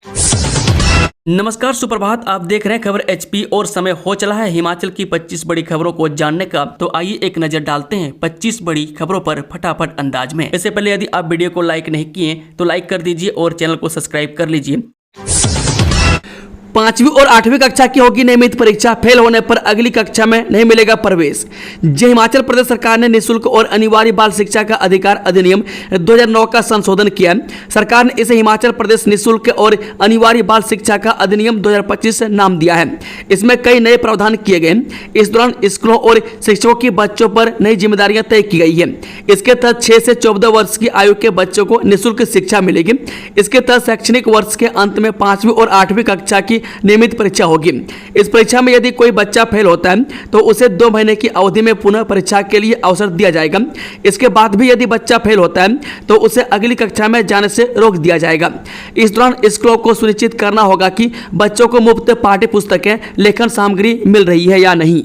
नमस्कार, सुप्रभात। आप देख रहे हैं खबर एचपी और समय हो चला है हिमाचल की 25 बड़ी खबरों को जानने का। तो आइए एक नजर डालते हैं 25 बड़ी खबरों पर फटाफट अंदाज में। इससे पहले यदि आप वीडियो को लाइक नहीं किए तो लाइक कर दीजिए और चैनल को सब्सक्राइब कर लीजिए। 5वीं और 8वीं कक्षा की होगी नियमित परीक्षा, फेल होने पर अगली कक्षा में नहीं मिलेगा प्रवेश। हिमाचल प्रदेश सरकार ने निःशुल्क और अनिवार्य बाल शिक्षा का अधिकार अधिनियम 2009 का संशोधन किया। सरकार ने इसे हिमाचल प्रदेश निःशुल्क और अनिवार्य बाल शिक्षा का अधिनियम 2025 नाम दिया है। इसमें कई नए प्रावधान किए गए। इस दौरान स्कूलों और शिक्षकों की बच्चों पर नई जिम्मेदारियां तय की गई है। इसके तहत 6 से 14 वर्ष की आयु के बच्चों को निःशुल्क शिक्षा मिलेगी। इसके तहत शैक्षणिक वर्ष के अंत में 5वीं और 8वीं कक्षा की नियमित परीक्षा होगी। इस परीक्षा में यदि कोई बच्चा फेल होता है तो उसे 2 महीने की अवधि में पुनः परीक्षा के लिए अवसर दिया जाएगा। इसके बाद भी यदि बच्चा फेल होता है तो उसे अगली कक्षा में जाने से रोक दिया जाएगा। इस दौरान स्कूलों को सुनिश्चित करना होगा कि बच्चों को मुफ्त पाठ्य पुस्तकें, लेखन सामग्री मिल रही है या नहीं।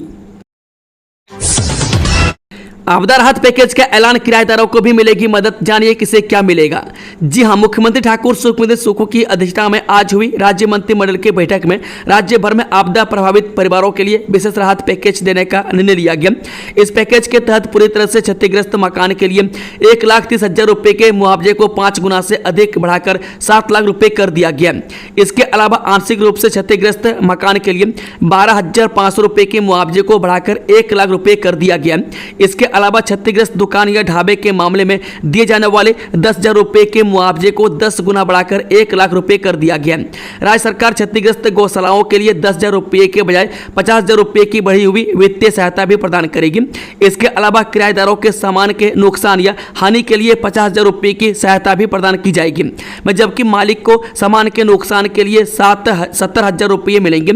आपदा राहत पैकेज का ऐलान, किराएदारों को भी मिलेगी मदद। जानिए किसे क्या मिलेगा। जी हां, मुख्यमंत्री ठाकुर सुखविंदर सुक्खू की अध्यक्षता में आज हुई राज्य मंत्रिमंडल की बैठक में राज्य भर में आपदा प्रभावित परिवारों के लिए विशेष राहत पैकेज देने का निर्णय लिया गया। इस पैकेज के तहत पूरी तरह से क्षतिग्रस्त मकान के लिए 1,30,000 रुपए के मुआवजे को 5 गुना से अधिक बढ़ाकर 7 लाख रुपए कर दिया गया। इसके अलावा आंशिक रूप से क्षतिग्रस्त मकान के लिए 12,500 रुपए के मुआवजे को बढ़ाकर 1 लाख रुपए कर दिया गया। इसके अलावा क्षतिग्रस्त दुकान या ढाबे के मामले में दिए जाने वाले 10,000 रुपए के मुआवजे को 10 गुना बढ़ाकर 1 लाख रुपए कर दिया गया। राज्य सरकार क्षतिग्रस्त गौशालाओं के लिए 10,000 रुपए के बजाय 50,000 रुपए की बढ़ी हुई वित्तीय सहायता भी प्रदान करेगी। इसके अलावा किराएदारों के सामान के नुकसान या हानि के लिए 50,000 रुपए की सहायता भी प्रदान की जाएगी, जबकि मालिक को सामान के नुकसान के लिए 70,000 रुपए मिलेंगे।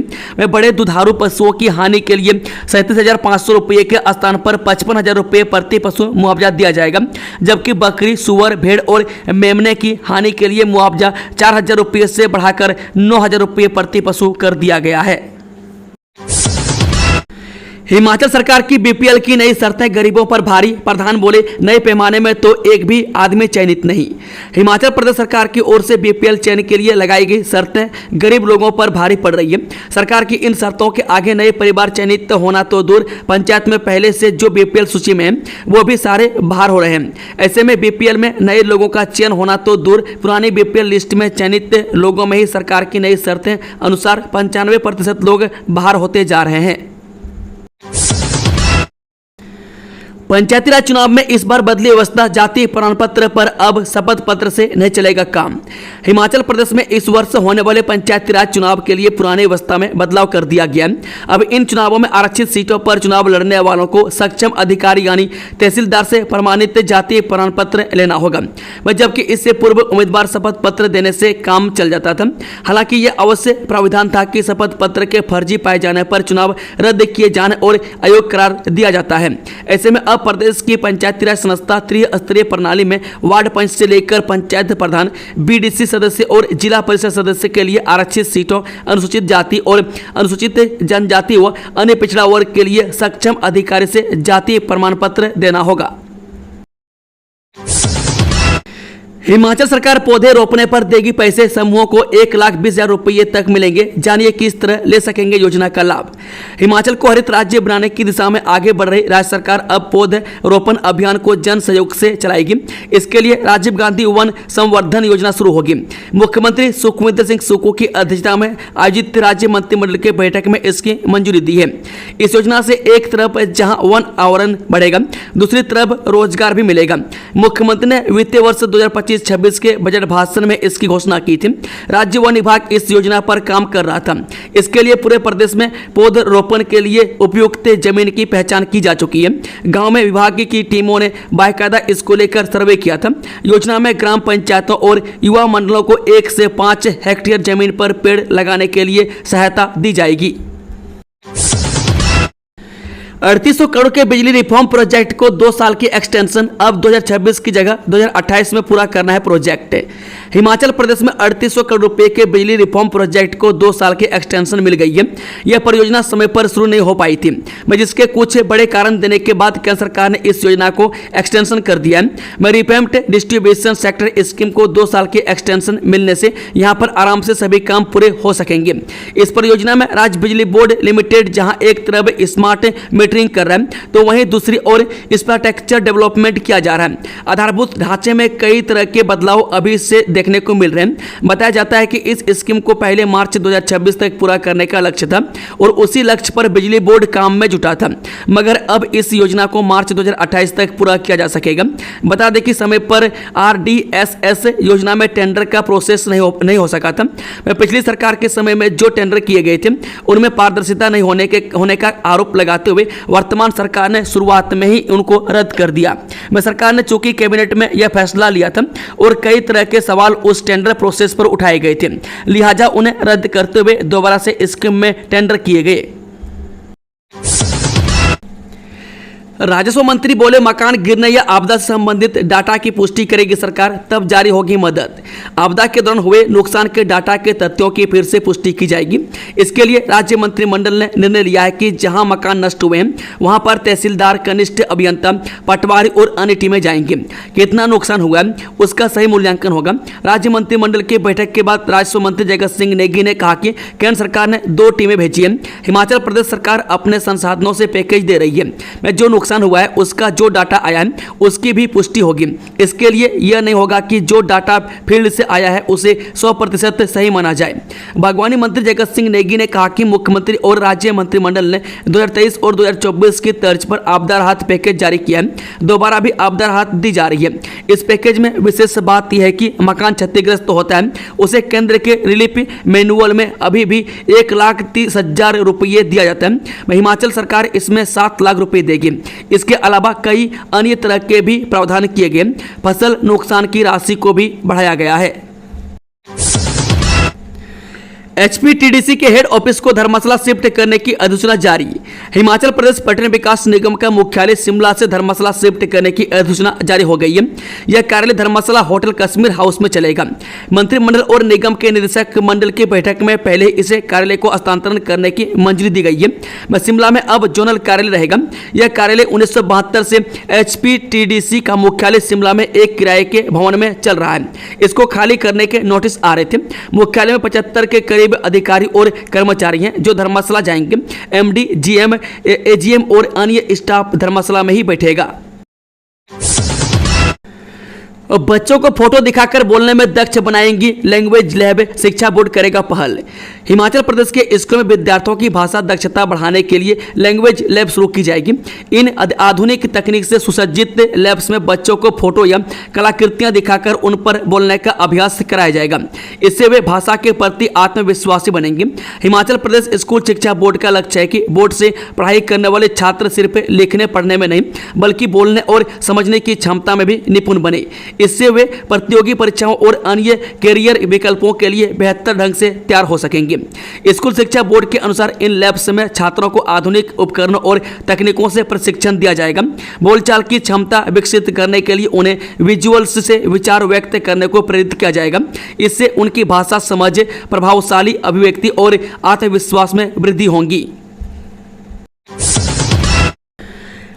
बड़े दुधारू पशुओं की हानि के लिए 37,500 रुपए के स्थान पर 55,000 रुपए प्रति पशु मुआवजा दिया जाएगा, जबकि बकरी, सुअर, भेड़ और मेमने की हानि के लिए मुआवजा 4,000 रुपये से बढ़ाकर 9,000 रुपये प्रति पशु कर दिया गया है। हिमाचल सरकार की बीपीएल की नई शर्तें गरीबों पर भारी। प्रधान बोले, नए पैमाने में तो एक भी आदमी चयनित नहीं। हिमाचल प्रदेश सरकार की ओर से बीपीएल चयन के लिए लगाई गई शर्तें गरीब लोगों पर भारी पड़ रही है। सरकार की इन शर्तों के आगे नए परिवार चयनित होना तो दूर, पंचायत में पहले से जो बीपीएल सूची में है वो भी सारे बाहर हो रहे हैं। ऐसे में बीपीएल में नए लोगों का चयन होना तो दूर, पुरानी बीपीएल लिस्ट में चयनित लोगों में ही सरकार की नई शर्तें अनुसार 95% लोग बाहर होते जा रहे हैं। पंचायती राज चुनाव में इस बार बदली व्यवस्था। जाति प्रमाण पत्र पर अब शपथ पत्र से नहीं चलेगा काम। हिमाचल प्रदेश में इस वर्ष होने वाले पंचायती राज चुनाव के लिए पुरानी व्यवस्था में बदलाव कर दिया गया। अब इन चुनावों में आरक्षित सीटों पर चुनाव लड़ने वालों को सक्षम अधिकारी यानी तहसीलदार से प्रमाणित जातीय प्रमाण पत्र लेना होगा, जबकि इससे पूर्व उम्मीदवार शपथ पत्र देने से काम चल जाता था। हालांकि यह अवश्य प्राविधान था कि शपथ पत्र के फर्जी पाए जाने पर चुनाव रद्द किए जाने और अयोग्य करार दिया जाता है। ऐसे में अब प्रदेश की पंचायती राज संस्था त्रिस्तरीय प्रणाली में वार्ड पंच से लेकर पंचायत प्रधान, बीडीसी सदस्य और जिला परिषद सदस्य के लिए आरक्षित सीटों, अनुसूचित जाति और अनुसूचित जनजाति व अन्य पिछड़ा वर्ग के लिए सक्षम अधिकारी से जातीय प्रमाण पत्र देना होगा। हिमाचल सरकार पौधे रोपने पर देगी पैसे। समूहों को 1,20,000 रुपये तक मिलेंगे। जानिए किस तरह ले सकेंगे योजना का लाभ। हिमाचल को हरित राज्य बनाने की दिशा में आगे बढ़ रही राज्य सरकार अब पौधे रोपण अभियान को जन सहयोग से चलाएगी। इसके लिए राजीव गांधी वन संवर्धन योजना शुरू होगी। मुख्यमंत्री सुखविंदर सिंह सुक्खू की अध्यक्षता में आयोजित राज्य मंत्रिमंडल की बैठक में इसकी मंजूरी दी है। इस योजना से एक तरफ जहां वन आवरण बढ़ेगा, दूसरी तरफ रोजगार भी मिलेगा। मुख्यमंत्री ने वित्तीय वर्ष 2025-26 के बजट भाषण में इसकी घोषणा की थी। राज्य वन विभाग इस योजना पर काम कर रहा था। इसके लिए पूरे प्रदेश में पौधरोपण के लिए उपयुक्त जमीन की पहचान की जा चुकी है। गांव में विभाग की टीमों ने बाकायदा इसको लेकर सर्वे किया था। योजना में ग्राम पंचायतों और युवा मंडलों को 1 से 5 हेक्टेयर जमीन पर पेड़ लगाने के लिए सहायता दी जाएगी। 3800 करोड़ के बिजली रिफॉर्म प्रोजेक्ट को 2 साल की एक्सटेंशन, अब 2026 की जगह 2028 में पूरा करना है प्रोजेक्ट। हिमाचल प्रदेश में 3800 करोड़ रुपए के बिजली रिफॉर्म प्रोजेक्ट को 2 साल की एक्सटेंशन मिल गई है। यह परियोजना समय पर शुरू नहीं हो पाई थी, जिसके कुछ बड़े कारण देने के बाद केंद्र सरकार ने इस योजना को एक्सटेंशन कर दिया है। रिपैम्प्ड डिस्ट्रीब्यूशन सेक्टर स्कीम को 2 साल की एक्सटेंशन मिलने से यहां पर आराम से सभी काम पूरे हो सकेंगे। इस परियोजना में राज्य बिजली बोर्ड लिमिटेड जहां एक तरफ स्मार्ट मीटरिंग कर रहा है, तो वहीं दूसरी ओर इंफ्रास्ट्रक्चर डेवलपमेंट किया जा रहा है। आधारभूत ढांचे में कई तरह के बदलाव अभी से देखने को मिल रहे हैं। बताया जाता है कि इस स्कीम को पहले मार्च 2026 तक पूरा करने का लक्ष्य था और उसी लक्ष्य पर बिजली बोर्ड काम में जुटा था, मगर अब इस योजना को मार्च 2028 तक पूरा किया जा सकेगा। बता दें कि समय पर RDSS योजना में टेंडर का प्रोसेस नहीं हो सका था। पिछली सरकार के समय में जो टेंडर किए गए थे उनमें पारदर्शिता नहीं होने का आरोप लगाते हुए वर्तमान सरकार ने शुरुआत में ही उनको रद्द कर दिया। सरकार ने चूंकि कैबिनेट में यह फैसला लिया था और कई तरह के सवाल उस टेंडर प्रोसेस पर उठाए गए थे, लिहाजा उन्हें रद्द करते हुए दोबारा से स्कीम में टेंडर किए गए। राजस्व मंत्री बोले, मकान गिरने या आपदा से संबंधित डाटा की पुष्टि करेगी सरकार, तब जारी होगी मदद। आपदा के दौरान हुए नुकसान के डाटा के तथ्यों की फिर से पुष्टि की जाएगी। इसके लिए राज्य मंत्रिमंडल ने निर्णय लिया है कि जहां मकान नष्ट हुए हैं वहां पर तहसीलदार, कनिष्ठ अभियंता, पटवारी और अन्य टीमें जाएंगी। कितना नुकसान हुआ है उसका सही मूल्यांकन होगा। राज्य मंत्रिमंडल की बैठक के बाद राजस्व मंत्री जगत सिंह नेगी ने कहा कि केंद्र सरकार ने 2 टीमें भेजी है। हिमाचल प्रदेश सरकार अपने संसाधनों से पैकेज दे रही है। जो नुकसान हुआ है उसका जो डाटा आया है उसकी भी पुष्टि होगी। इसके लिए यह नहीं होगा कि जो डाटा फील्ड से आया है उसे 100% सही माना जाए। बागवानी मंत्री जगत सिंह नेगी ने कहा कि मुख्यमंत्री और राज्य मंत्रिमंडल ने 2023 और 2024 की तर्ज पर आपदा राहत पैकेज जारी किया है। दोबारा भी आपदा राहत दी जा रही है। इस पैकेज में विशेष बात यह है कि मकान क्षतिग्रस्त होता है उसे केंद्र के रिलीफ मैनुअल में अभी भी 1,30,000 रुपये दिया जाता है। हिमाचल सरकार इसमें 7 लाख रुपये देगी। इसके अलावा कई अन्य तरह के भी प्रावधान किए गए। फसल नुकसान की राशि को भी बढ़ाया गया है। HPTDC के हेड ऑफिस को धर्मशाला शिफ्ट करने की अधिसूचना जारी। हिमाचल प्रदेश पर्यटन विकास निगम का मुख्यालय शिमला से धर्मशाला शिफ्ट करने की अधिसूचना जारी हो गई है। यह कार्यालय धर्मशाला होटल कश्मीर हाउस में चलेगा। मंत्रिमंडल और निगम के निदेशक मंडल की बैठक में पहले इसे कार्यालय को हस्तांतरण करने की मंजूरी दी गई है। शिमला में अब जोनल कार्यालय रहेगा। यह कार्यालय 1972 से HPTDC का मुख्यालय शिमला में एक किराए के भवन में चल रहा है। इसको खाली करने के नोटिस आ रहे थे। मुख्यालय में 75 के करीब अधिकारी और कर्मचारी हैं जो धर्मशाला जाएंगे। MD, GM, AGM और अन्य स्टाफ धर्मशाला में ही बैठेगा। बच्चों को फोटो दिखाकर बोलने में दक्ष बनाएंगी लैंग्वेज लैब, शिक्षा बोर्ड करेगा पहल। हिमाचल प्रदेश के स्कूलों में विद्यार्थियों की भाषा दक्षता बढ़ाने के लिए लैंग्वेज लैब शुरू की जाएगी। इन आधुनिक तकनीक से सुसज्जित लैब्स में बच्चों को फोटो या कलाकृतियां दिखाकर उन पर बोलने का अभ्यास कराया जाएगा। इससे वे भाषा के प्रति आत्मविश्वासी बनेंगे। हिमाचल प्रदेश स्कूल शिक्षा बोर्ड का लक्ष्य है कि बोर्ड से पढ़ाई करने वाले छात्र सिर्फ लिखने पढ़ने में नहीं बल्कि बोलने और समझने की क्षमता में भी निपुण बने। इससे वे प्रतियोगी परीक्षाओं और अन्य कैरियर विकल्पों के लिए बेहतर ढंग से तैयार हो सकेंगे। स्कूल शिक्षा बोर्ड के अनुसार इन लैब्स में छात्रों को आधुनिक उपकरणों और तकनीकों से प्रशिक्षण दिया जाएगा। बोलचाल की क्षमता विकसित करने के लिए उन्हें विजुअल्स से विचार व्यक्त करने को प्रेरित किया जाएगा। इससे उनकी भाषा समझ, प्रभावशाली अभिव्यक्ति और आत्मविश्वास में वृद्धि होगी।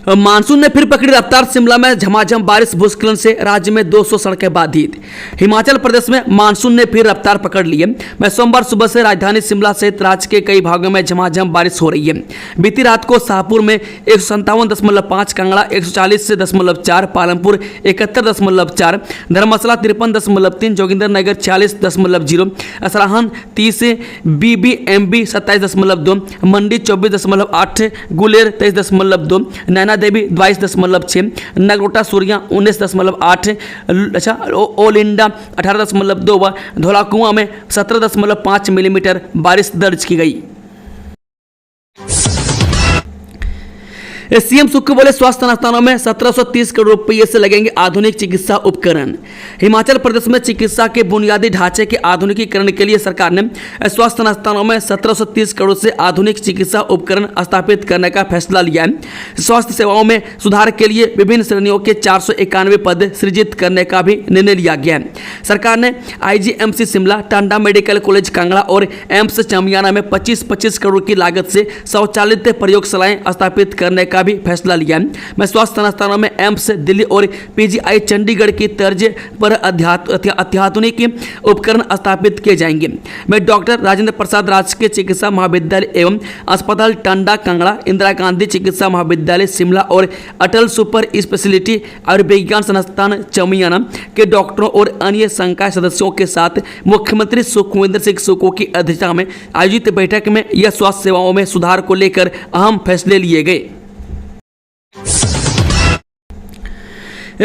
मानसून ने फिर पकड़ी रफ्तार। शिमला में झमाझम बारिश, भूस्खलन से राज्य में 200 सड़कें बाधित। हिमाचल प्रदेश में मानसून ने फिर रफ्तार पकड़ ली है। सोमवार सुबह से राजधानी शिमला सहित राज्य के कई भागों में झमाझम बारिश हो रही है। बीती रात को शाहपुर में 157.5, कांगड़ा 140.4, पालमपुर 71.4, धर्मशाला 53.3, जोगिंद्रनगर 46.0, असराहन 30, BBMB 27.2, मंडी 24.8, गुलेर 23.2, नैना देवी 22.6, नगरोटा सूरिया 19.8, ओलिंडा 18.2 व धौलाकुआं में 17.5 मिलीमीटर बारिश दर्ज की गई। सीएम सुक्खू बोले स्वास्थ्य संस्थानों में 1730 करोड़ रुपये से लगेंगे आधुनिक चिकित्सा उपकरण। हिमाचल प्रदेश में चिकित्सा के बुनियादी ढांचे के आधुनिकीकरण के लिए सरकार ने स्वास्थ्य संस्थानों में 1730 करोड़ से आधुनिक चिकित्सा उपकरण स्थापित करने का फैसला लिया है। स्वास्थ्य सेवाओं में सुधार के लिए विभिन्न श्रेणियों के 491 पद सृजित करने का भी निर्णय लिया गया है। सरकार ने IGMC Shimla, Tanda medical college Kangra और एम्स चमियाना में 25-25 करोड़ की लागत से स्वचालित प्रयोगशालाएं स्थापित करने का भी फैसला लिया है। मैं स्वास्थ्य संस्थानों में एम्स दिल्ली और पीजीआई चंडीगढ़ की तर्ज पर अत्याधुनिक उपकरण स्थापित किए जाएंगे। मैं डॉक्टर राजेंद्र प्रसाद राजकीय चिकित्सा महाविद्यालय एवं अस्पताल टांडा कांगड़ा, इंदिरा गांधी चिकित्सा महाविद्यालय शिमला और अटल सुपर स्पेशलिटी आयुर्विज्ञान संस्थान चमियाना के डॉक्टरों और अन्य संकाय सदस्यों के साथ मुख्यमंत्री सुखविंदर सिंह सुक्खू की अध्यक्षता में आयोजित बैठक में यह स्वास्थ्य सेवाओं में सुधार को लेकर अहम फैसले लिए गए।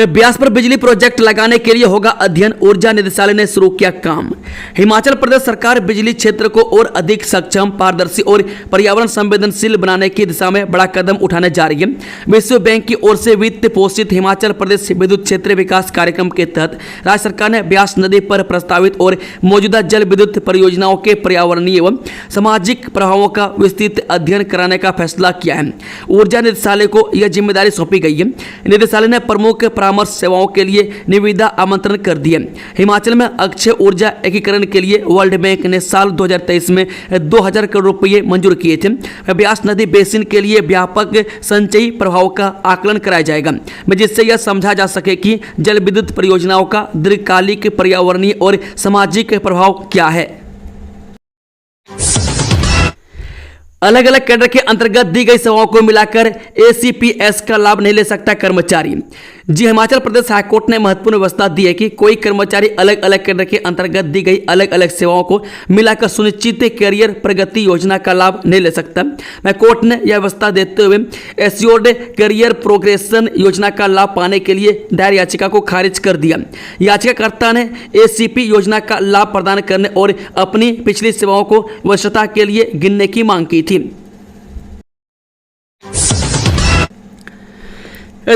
ब्यास पर बिजली प्रोजेक्ट लगाने के लिए होगा अध्ययन, ऊर्जा निदेशालय ने शुरू किया काम। हिमाचल प्रदेश सरकार बिजली क्षेत्र को और अधिक सक्षम, पारदर्शी और पर्यावरण संवेदनशील बनाने की दिशा में बड़ा कदम उठाने जा रही है। विश्व बैंक की ओर से वित्त पोषित हिमाचल प्रदेश विद्युत क्षेत्र विकास कार्यक्रम के तहत राज्य सरकार ने ब्यास नदी पर प्रस्तावित और मौजूदा जल विद्युत परियोजनाओं के पर्यावरणीय एवं सामाजिक प्रभावों का विस्तृत अध्ययन कराने का फैसला किया है। ऊर्जा निदेशालय को यह जिम्मेदारी सौंपी गई है। निदेशालय ने प्रमुख परामर्श सेवाओं के लिए निविदा आमंत्रण कर दिए। हिमाचल में अक्षय ऊर्जा एकीकरण के लिए वर्ल्ड बैंक ने साल 2023 में 2000 करोड़ रुपये मंजूर किए थे। ब्यास नदी बेसिन के लिए व्यापक संचयी प्रभाव का आकलन कराया जाएगा, जिससे यह समझा जा सके कि जल विद्युत परियोजनाओं का दीर्घकालिक पर्यावरणीय और सामाजिक प्रभाव क्या है। अलग अलग कैडर के अंतर्गत दी गई सेवाओं को मिलाकर एसीपीएस का लाभ नहीं ले सकता कर्मचारी। जी, हिमाचल प्रदेश हाईकोर्ट ने महत्वपूर्ण व्यवस्था दी है कि कोई कर्मचारी अलग अलग कैडर के अंतर्गत दी गई अलग अलग सेवाओं को मिलाकर सुनिश्चित कैरियर प्रगति योजना का लाभ नहीं ले सकता। मैं कोर्ट ने यह व्यवस्था देते हुए एश्योर्ड कैरियर प्रोग्रेशन योजना का लाभ पाने के लिए दायर याचिका को खारिज कर दिया। याचिकाकर्ता ने एसीपी योजना का लाभ प्रदान करने और अपनी पिछली सेवाओं को वैधता के लिए गिनने की मांग की थी।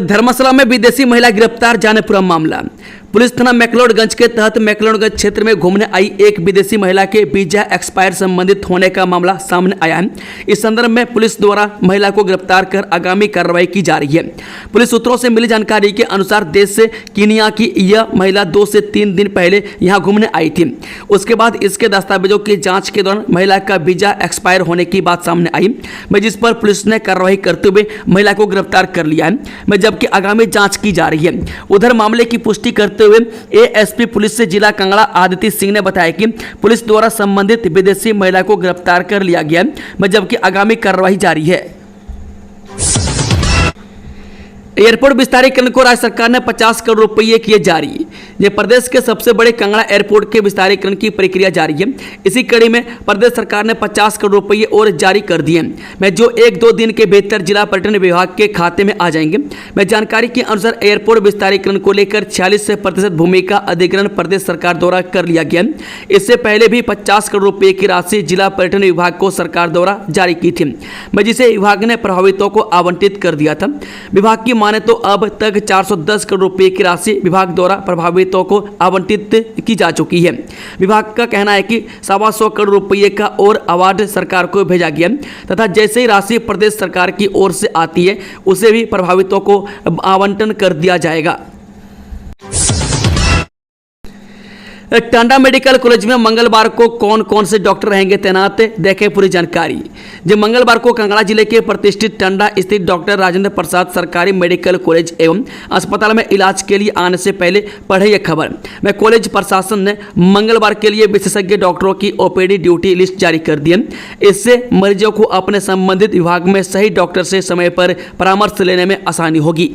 धर्मशाला में विदेशी महिला गिरफ्तार, जाने पूरा मामला। पुलिस थाना मैक्लोडगंज के तहत मैक्लोडगंज क्षेत्र में घूमने आई एक विदेशी महिला के वीजा एक्सपायर संबंधित होने का मामला सामने आया है। इस संदर्भ में पुलिस द्वारा महिला को गिरफ्तार कर आगामी कार्रवाई की जा रही है। पुलिस सूत्रों से मिली जानकारी के अनुसार देश से कीनिया की यह महिला 2 से 3 दिन पहले यहां घूमने आई थी। उसके बाद इसके दस्तावेजों की जांच के दौरान महिला का वीजा एक्सपायर होने की बात सामने आई, जिस पर पुलिस ने कार्रवाई करते हुए महिला को गिरफ्तार कर लिया है, जबकि आगामी जाँच की जा रही है। उधर मामले की पुष्टि करते हुए एएसपी पुलिस से जिला कांगड़ा आदित्य सिंह ने बताया कि पुलिस द्वारा संबंधित विदेशी महिला को गिरफ्तार कर लिया गया है, जबकि आगामी कार्रवाई जारी है। एयरपोर्ट विस्तारीकरण को राज्य सरकार ने 50 करोड़ रुपये किए जारी। ये प्रदेश के सबसे बड़े कांगड़ा एयरपोर्ट के विस्तारीकरण की प्रक्रिया जारी है। इसी कड़ी में प्रदेश सरकार ने 50 करोड़ रुपये और जारी कर दिए, जो 1-2 दिन के भीतर जिला पर्यटन विभाग के खाते में आ जाएंगे। जानकारी के अनुसार एयरपोर्ट विस्तारीकरण को लेकर 46% भूमि का अधिग्रहण प्रदेश सरकार द्वारा कर लिया गया। इससे पहले भी 50 करोड़ रुपये की राशि जिला पर्यटन विभाग को सरकार द्वारा जारी की थी, जिसे विभाग ने प्रभावितों को आवंटित कर दिया था। विभाग की माने तो अब तक 410 करोड़ रुपए की राशि विभाग द्वारा प्रभावितों को आवंटित की जा चुकी है। विभाग का कहना है कि 125 करोड़ रुपए का और अवार्ड सरकार को भेजा गया तथा जैसे ही राशि प्रदेश सरकार की ओर से आती है उसे भी प्रभावितों को आवंटन कर दिया जाएगा। टांडा मेडिकल कॉलेज में मंगलवार को कौन कौन से डॉक्टर रहेंगे तैनात, देखें पूरी जानकारी। जब मंगलवार को कांगड़ा जिले के प्रतिष्ठित टांडा स्थित डॉक्टर राजेंद्र प्रसाद सरकारी मेडिकल कॉलेज एवं अस्पताल में इलाज के लिए आने से पहले पढ़े यह खबर में कॉलेज प्रशासन ने मंगलवार के लिए विशेषज्ञ डॉक्टरों की ओपीडी ड्यूटी लिस्ट जारी कर दी है। इससे मरीजों को अपने संबंधित विभाग में सही डॉक्टर से समय पर परामर्श लेने में आसानी होगी।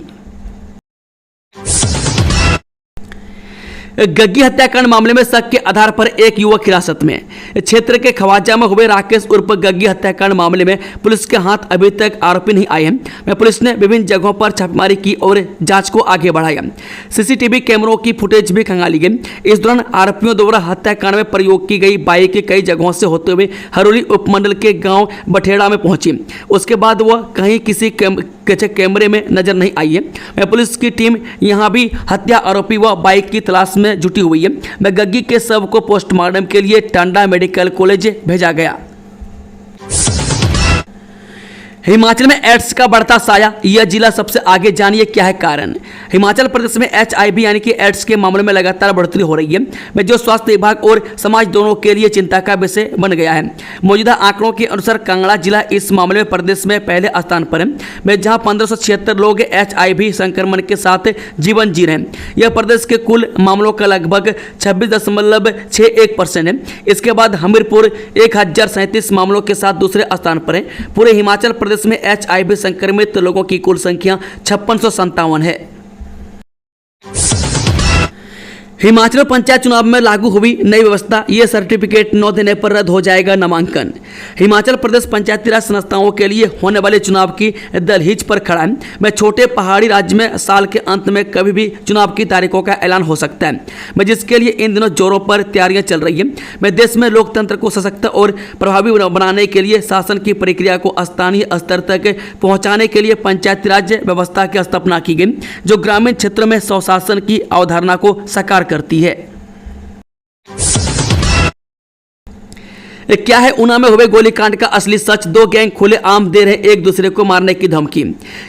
गग्गी हत्याकांड मामले में शक के आधार पर एक युवक हिरासत में। क्षेत्र के खवाजा में हुए राकेश उर्फ गग्गी हत्याकांड मामले में पुलिस के हाथ अभी तक आरोपी नहीं आए हैं। पुलिस ने विभिन्न जगहों पर छापेमारी की और जांच को आगे बढ़ाया। सीसीटीवी कैमरों की फुटेज भी खंगाली गई। इस दौरान आरोपियों द्वारा हत्याकांड में प्रयोग की गई बाइक कई जगहों से होते हुए हरोली उपमंडल के गांव बठेड़ा में पहुंची। उसके बाद वह कहीं किसी कैमरे में नजर नहीं आई है। पुलिस की टीम यहां भी हत्या आरोपी व बाइक की तलाश में जुटी हुई है। गग्गी के शव को पोस्टमार्टम के लिए टांडा मेडिकल कॉलेज भेजा गया। हिमाचल में एड्स का बढ़ता साया, यह जिला सबसे आगे, जानिए क्या है कारण। हिमाचल प्रदेश में HIV यानी कि एड्स के मामले में लगातार बढ़ोतरी हो रही है, जो स्वास्थ्य विभाग और समाज दोनों के लिए चिंता का विषय बन गया है। मौजूदा आंकड़ों के अनुसार कांगड़ा जिला इस मामले में प्रदेश में पहले स्थान पर है, जहां 1576 लोग HIV संक्रमण के साथ जीवन जी रहे हैं। यह प्रदेश के कुल मामलों का लगभग 26.61% है। इसके बाद हमीरपुर 1037 मामलों के साथ दूसरे स्थान पर है। पूरे हिमाचल प्रदेश में HIV संक्रमित लोगों की कुल संख्या 5657 है। हिमाचल पंचायत चुनाव में लागू हुई नई व्यवस्था, ये सर्टिफिकेट न देने पर रद्द हो जाएगा नामांकन। हिमाचल प्रदेश पंचायती राज संस्थाओं के लिए होने वाले चुनाव की दहलीज पर खड़ा है। मैं छोटे पहाड़ी राज्य में साल के अंत में कभी भी चुनाव की तारीखों का ऐलान हो सकता है, जिसके लिए इन दिनों जोरों पर तैयारियां चल रही है। देश में लोकतंत्र को सशक्त और प्रभावी बनाने के लिए शासन की प्रक्रिया को स्थानीय स्तर तक पहुंचाने के लिए पंचायती राज व्यवस्था की स्थापना की गई, जो ग्रामीण क्षेत्रों में स्वशासन की अवधारणा को साकार करती है। क्या है ऊना में हुए गोलीकांड का असली सच, दो गैंग खुले आम दे रहे एक दूसरे को मारने की धमकी।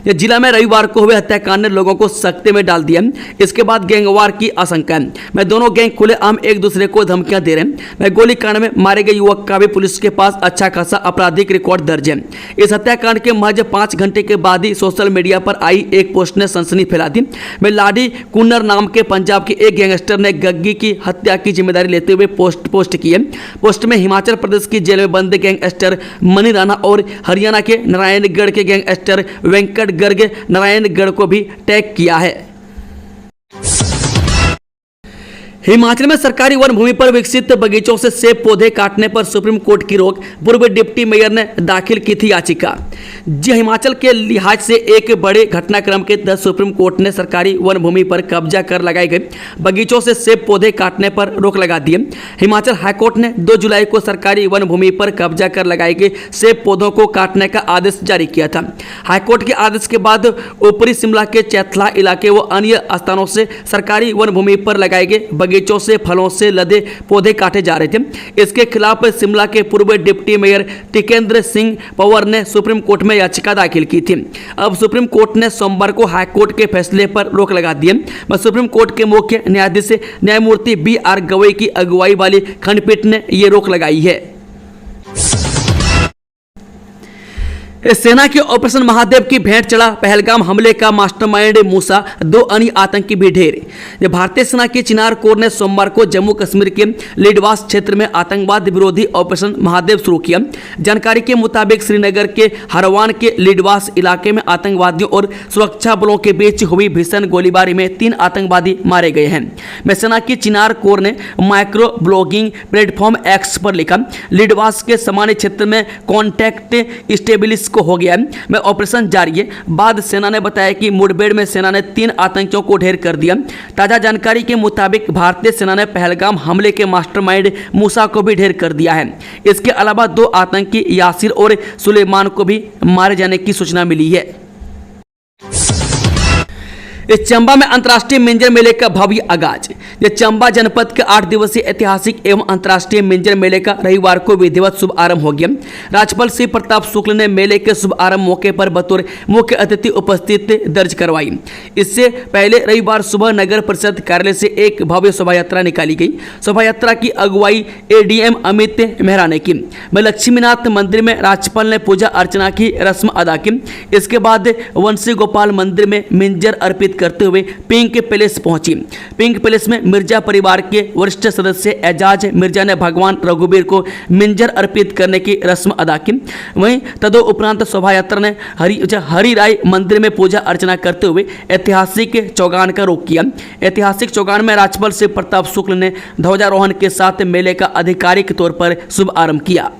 जिला में रविवार को हुए हत्याकांड ने लोगों को सकते में डाल दिया। इसके बाद गैंगवार की आशंका है। दोनों गैंग खुले आम एक दूसरे को धमकियां दे रहे हैं। गोलीकांड में मारे गए युवक का भी पुलिस के पास अच्छा खासा आपराधिक रिकॉर्ड दर्ज है। इस हत्याकांड के महज 5 घंटे के बाद ही सोशल मीडिया पर आई एक पोस्ट ने सनसनी फैला दी। लाडी कुन्नर नाम के पंजाब के एक गैंगस्टर ने गग्गी की हत्या की जिम्मेदारी लेते हुए पोस्ट की है। पोस्ट में हिमाचल प्रदेश की जेल में बंद गैंगस्टर मनी राणा और हरियाणा के नारायणगढ़ के गैंगस्टर वेंकट गर्ग नारायणगढ़ को भी टैग किया है। हिमाचल में सरकारी वन भूमि पर विकसित बगीचों से सेब पौधे काटने पर सुप्रीम कोर्ट की रोक, पूर्व डिप्टी मेयर ने दाखिल की थी याचिका। हिमाचल के लिहाज से एक बड़े घटनाक्रम के तहत सुप्रीम कोर्ट ने सरकारी वन भूमि पर कब्जा कर लगाए गए बगीचों से सेब पौधे काटने पर रोक लगा दी। हिमाचल हाईकोर्ट ने 2 जुलाई को सरकारी वन भूमि पर कब्जा कर लगाए गए सेब पौधों को काटने का आदेश जारी किया था। हाईकोर्ट के आदेश के बाद ऊपरी शिमला के चैथला इलाके व अन्य स्थानों से सरकारी वन भूमि पर लगाए गए बगीचों से फलों से लदे पौधे काटे जा रहे थे। इसके खिलाफ शिमला के पूर्व डिप्टी मेयर टिकेंद्र सिंह पंवर ने सुप्रीम कोर्ट में याचिका दाखिल की थी। अब सुप्रीम कोर्ट ने सोमवार को हाईकोर्ट के फैसले पर रोक लगा दी। सुप्रीम कोर्ट के मुख्य न्यायाधीश न्यायमूर्ति BR गवई की अगुवाई वाली खंडपीठ ने यह रोक लगाई है। सेना के ऑपरेशन महादेव की भेंट चढ़ा पहलगाम हमले का मास्टरमाइंड मूसा, 2 अन्य आतंकी भी ढेर। भारतीय सेना की चिनार कोर ने सोमवार को जम्मू कश्मीर के लिडवास क्षेत्र में आतंकवाद विरोधी ऑपरेशन महादेव शुरू किया। जानकारी के मुताबिक श्रीनगर के हरवान के लिडवास इलाके में आतंकवादियों और सुरक्षा बलों के बीच हुई भीषण गोलीबारी में 3 आतंकवादी मारे गए हैं। सेना की चिनार कोर ने माइक्रो ब्लॉगिंग प्लेटफॉर्म X पर लिखा, लिडवास के सामान्य क्षेत्र में कॉन्टैक्ट स्टेबिलिश को हो गया है, ऑपरेशन जारी है। बाद सेना ने बताया कि मुठभेड़ में सेना ने 3 आतंकियों को ढेर कर दिया। ताजा जानकारी के मुताबिक भारतीय सेना ने पहलगाम हमले के मास्टरमाइंड मूसा को भी ढेर कर दिया है। इसके अलावा 2 आतंकी यासिर और सुलेमान को भी मारे जाने की सूचना मिली है। चंबा में अंतर्राष्ट्रीय मिंजर मेले का भव्य आगाज। चंबा जनपद के 8 दिवसीय ऐतिहासिक एवं अंतर्राष्ट्रीय मिंजर मेले का रविवार को विधिवत शुभ आरंभ हो गया। राज्यपाल श्री प्रताप शुक्ल ने मेले के शुभ आरंभ मौके पर बतौर मुख्य अतिथि उपस्थिति दर्ज करवाई। इससे पहले रविवार सुबह नगर परिषद कार्यालय से एक भव्य शोभा यात्रा निकाली गई। शोभा यात्रा की अगुवाई ADM अमित मेहरा ने की। लक्ष्मीनाथ मंदिर में राज्यपाल ने पूजा अर्चना की रस्म अदा की। इसके बाद वंशी गोपाल मंदिर में मिंजर अर्पित करते हुए पिंक पैलेस पहुंची। पिंक पैलेस में मिर्जा परिवार के वरिष्ठ सदस्य एजाज मिर्जा ने भगवान रघुवीर को मिंजर अर्पित करने की रस्म अदा की। वहीं तदोपरांत शोभा यात्रा ने हरि राय मंदिर में पूजा अर्चना करते हुए ऐतिहासिक चौगान का रुख किया। ऐतिहासिक चौगान में राज्यपाल शिव प्रताप शुक्ल ने ध्वजारोहण के साथ मेले का आधिकारिक तौर पर शुभ आरंभ किया।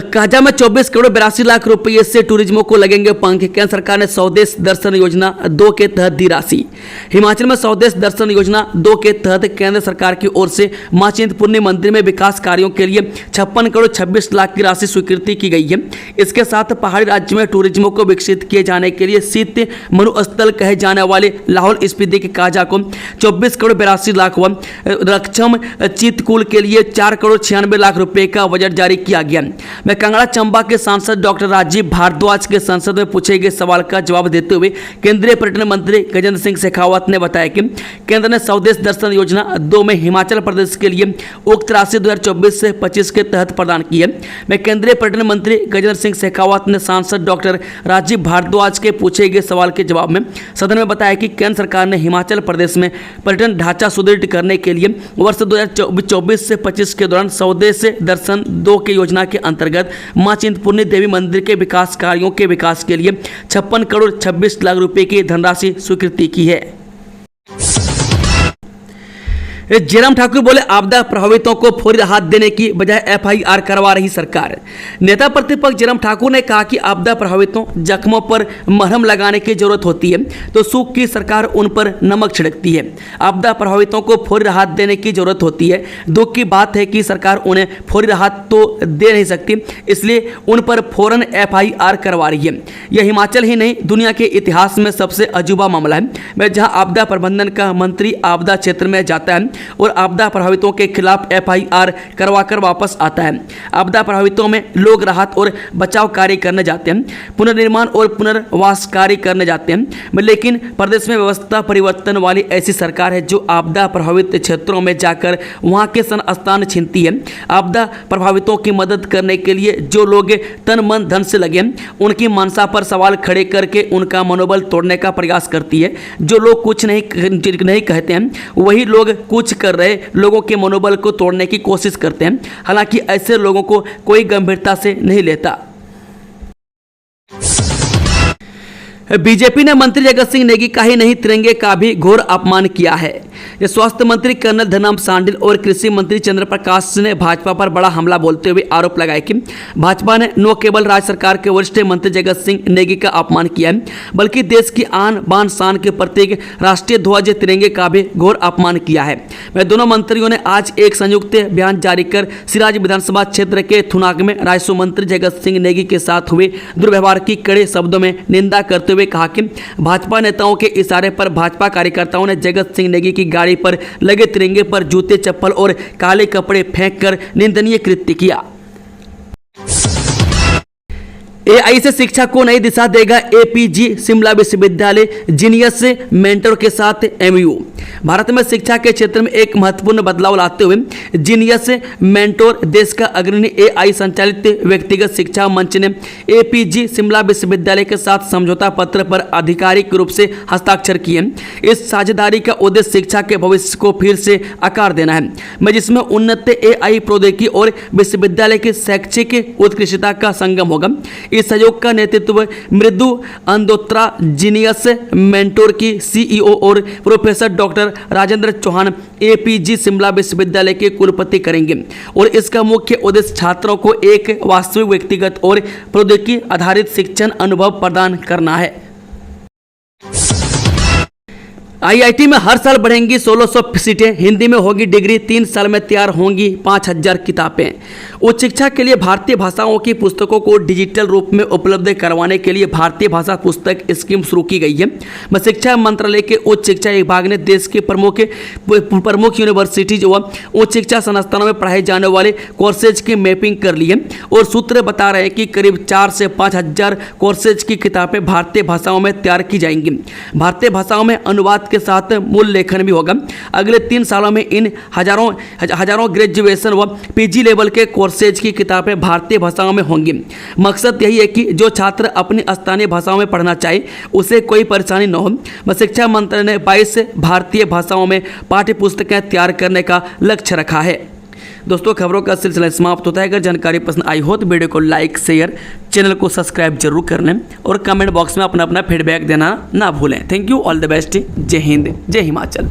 काजा में 24 करोड़ 82 लाख रुपये से टूरिज्मों को लगेंगे पंख। केंद्र सरकार ने स्वदेश दर्शन योजना 2 के तहत दी राशि। हिमाचल में स्वदेश दर्शन योजना 2 के तहत केंद्र सरकार की ओर से मां चिंतपूर्णी मंदिर में विकास कार्यों के लिए 56 करोड़ 26 लाख की राशि स्वीकृति की गई है। इसके साथ पहाड़ी राज्य में टूरिज्मों को विकसित किए जाने के लिए शीत मरुस्थल कहे जाने वाले लाहौल स्पीति के काजा को 24 करोड़ 82 लाख व रक्षम चित्रकूट के लिए 4 करोड़ 96 लाख रुपए का बजट जारी किया गया। मैं कांगड़ा चंबा के सांसद डॉक्टर राजीव भारद्वाज के संसद में पूछे गए सवाल का जवाब देते हुए केंद्रीय पर्यटन मंत्री गजेंद्र सिंह शेखावत ने बताया कि केंद्र ने स्वदेश दर्शन योजना 2 में हिमाचल प्रदेश के लिए उक्त राशि 2024 से 25 के तहत प्रदान की है। मैं केंद्रीय पर्यटन मंत्री गजेंद्र सिंह शेखावत ने सांसद डॉक्टर राजीव भारद्वाज के पूछे गए सवाल के जवाब में सदन में बताया कि केंद्र सरकार ने हिमाचल प्रदेश में पर्यटन ढांचा सुदृढ़ करने के लिए वर्ष 2024 से 25 के दौरान स्वदेश दर्शन 2 की योजना के अंतर्गत मां चिंतपूर्णी देवी मंदिर के विकास कार्यों के विकास के लिए 56 करोड़ 26 लाख रुपए की धनराशि स्वीकृति की है। जयराम ठाकुर बोले, आपदा प्रभावितों को फौरी राहत देने की बजाय एफआईआर करवा रही सरकार। नेता प्रतिपक्ष जयराम ठाकुर ने कहा कि आपदा प्रभावितों जख्मों पर मरहम लगाने की जरूरत होती है तो सूख की सरकार उन पर नमक छिड़कती है। आपदा प्रभावितों को फौरी राहत देने की जरूरत होती है। दुख की बात है कि सरकार उन्हें फौरी राहत तो दे नहीं सकती, इसलिए उन पर फौरन एफआईआर करवा रही है। यह हिमाचल ही नहीं दुनिया के इतिहास में सबसे अजूबा मामला है। मैं जहां आपदा प्रबंधन का मंत्री आपदा क्षेत्र में जाता है और आपदा प्रभावितों के खिलाफ एफआईआर करवाकर वापस आता है। आपदा प्रभावितों में लोग राहत और बचाव कार्य करने जाते हैं, पुनर्निर्माण और पुनर्वास कार्य करने जाते हैं, लेकिन प्रदेश में व्यवस्था परिवर्तन वाली ऐसी सरकार है जो आपदा प्रभावित क्षेत्रों में जाकर वहां के स्थान छीनती है। आपदा प्रभावितों की मदद करने के लिए जो लोग तन मन धन से लगे उनकी मनसा पर सवाल खड़े करके उनका मनोबल तोड़ने का प्रयास करती है। जो लोग कुछ नहीं कहते हैं वही लोग कुछ कर रहे लोगों के मनोबल को तोड़ने की कोशिश करते हैं। हालांकि ऐसे लोगों को कोई गंभीरता से नहीं लेता। बीजेपी ने मंत्री जगत सिंह नेगी का ही नहीं तिरंगे का भी घोर अपमान किया है। स्वास्थ्य मंत्री कर्नल धर्मनाम शांडिल और कृषि मंत्री चंद्र प्रकाश ने भाजपा पर बड़ा हमला बोलते हुए आरोप लगाया कि भाजपा ने न केवल राज्य सरकार के वरिष्ठ मंत्री जगत सिंह नेगी का अपमान किया है बल्कि देश की आन बान शान के प्रतीक राष्ट्रीय ध्वज तिरंगे का भी घोर अपमान किया है। वह दोनों मंत्रियों ने आज एक संयुक्त बयान जारी कर सिराज विधानसभा क्षेत्र के थुनाग में राजस्व मंत्री जगत सिंह नेगी के साथ हुए दुर्व्यवहार की कड़े शब्दों में निंदा करते हुए कहा कि भाजपा नेताओं के इशारे पर भाजपा कार्यकर्ताओं ने जगत सिंह नेगी की गाड़ी पर लगे तिरंगे पर जूते चप्पल और काले कपड़े फेंककर निंदनीय कृत्य किया। एआई से शिक्षा को नई दिशा देगा एपीजी शिमला विश्वविद्यालय जीनियस मेंटर के साथ एमयू। भारत में शिक्षा के क्षेत्र में एक महत्वपूर्ण बदलाव लाते हुए जीनियस मेंटोर देश का अग्रणी एआई संचालित व्यक्तिगत शिक्षा मंच ने एपीजी शिमला विश्वविद्यालय के साथ समझौता पत्र पर आधिकारिक रूप से हस्ताक्षर किए। इस साझेदारी का उद्देश्य शिक्षा के भविष्य को फिर से आकार देना है, जिसमें उन्नत एआई प्रौद्योगिकी और विश्वविद्यालय की शैक्षिक उत्कृष्टता का संगम होगा। इस सहयोग का नेतृत्व मृदु अंदोत्रा जीनियस मेंटोर की सीईओ और professor doctor Rajendra Chauhan APG Shimla विश्वविद्यालय के कुलपति करेंगे और इसका मुख्य उद्देश्य छात्रों को एक वास्तविक व्यक्तिगत और प्रौद्योगिकी आधारित शिक्षण अनुभव प्रदान करना है। आईआईटी में हर साल बढ़ेंगी 1600 सीटें, हिंदी में होगी डिग्री, 3 साल में तैयार होंगी 5000 किताबें। उच्च शिक्षा के लिए भारतीय भाषाओं की पुस्तकों को डिजिटल रूप में उपलब्ध करवाने के लिए भारतीय भाषा पुस्तक स्कीम शुरू की गई है। शिक्षा मंत्रालय के उच्च शिक्षा विभाग ने देश के प्रमुख यूनिवर्सिटीज व उच्च शिक्षा संस्थानों में पढ़ाए जाने वाले कोर्सेज की मैपिंग कर ली है और सूत्र बता रहे हैं कि करीब 4 से 5000 कोर्सेज की किताबें भारतीय भाषाओं में तैयार की जाएंगी। भारतीय भाषाओं में अनुवाद के साथ मूल लेखन भी होगा। अगले 3 सालों में इन हजारों ग्रेजुएशन व पीजी लेवल के कोर्स और सेज की किताबें भारतीय भाषाओं में होंगी। मकसद यही है कि जो छात्र अपनी स्थानीय भाषाओं में पढ़ना चाहे उसे कोई परेशानी न हो। शिक्षा मंत्रालय ने 22 भारतीय भाषाओं में पाठ्य पुस्तकें तैयार करने का लक्ष्य रखा है। दोस्तों, खबरों का सिलसिला समाप्त होता है। अगर जानकारी पसंद आई हो तो वीडियो को लाइक, शेयर, चैनल को सब्सक्राइब जरूर कर लें और कमेंट बॉक्स में अपना फीडबैक देना ना भूलें। Thank you, all the best. जय हिंद, जय हिमाचल।